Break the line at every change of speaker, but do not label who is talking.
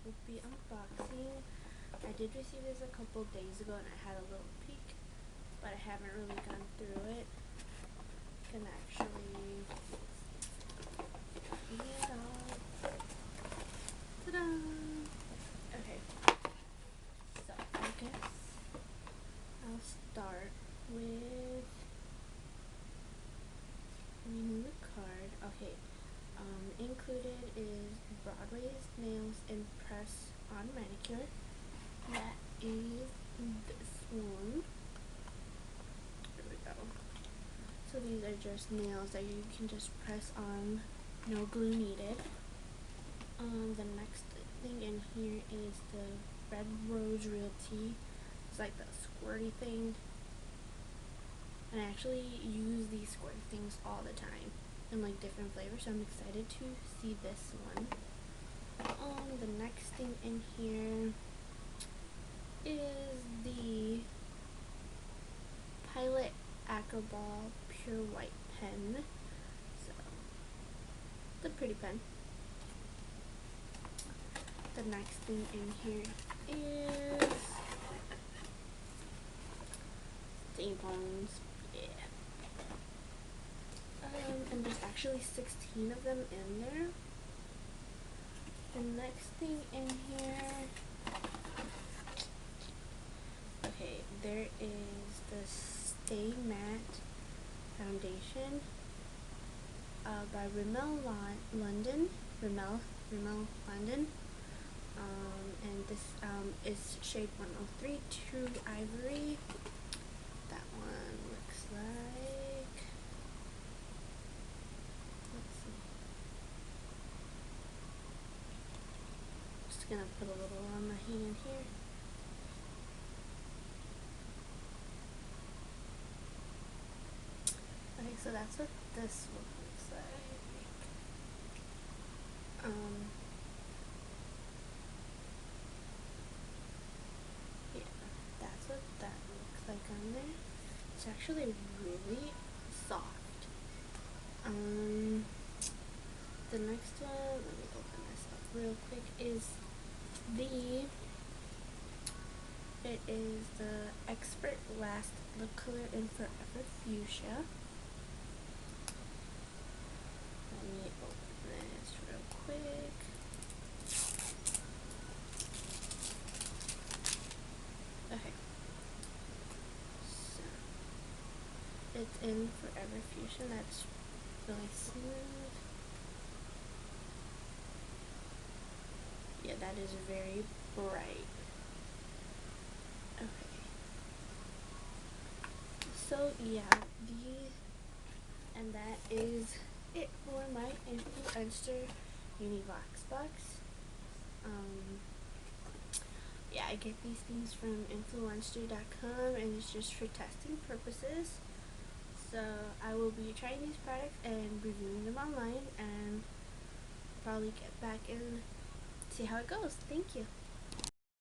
will be unboxing. I did receive this a couple days ago and I had a little peek, but I haven't really gone through it. Can actually clean it off. Ta-da! Okay, so I guess I'll start with reading the card. Okay, included is Broadway's Nails and Press on Manicure. That is this one. There we go. So these are just nails that you can just press on, no glue needed. The next thing in here is the Red Rose Real Tea. It's like the squirty thing. And I actually use these squirty things all the time in like different flavors, so I'm excited to see this one. The next thing in here is the Pilot Acroball Pure White Pen. So, it's a pretty pen. The next thing in here is tampons. Yeah. And there's actually 16 of them in there. The next thing in here, okay, there is the Stay Matte Foundation by Rimmel London. And this is shade 103 True Ivory. That one looks like, let's see. Just gonna put a little on my hand here. Okay, so that's what this one looks like. Yeah, that's what that looks like on there. It's actually really soft. The next one, let me open this up real quick, is the Expert Last Lip Color in Forever Fuchsia. Let me open this real quick. Okay. So, it's in Forever Fuchsia. That's really smooth. Yeah, that is very bright. Okay. So yeah, and that is it for my Influenster UniVoxBox. Yeah, I get these things from Influenster.com and it's just for testing purposes. So I will be trying these products and reviewing them online and probably get back and see how it goes. Thank you.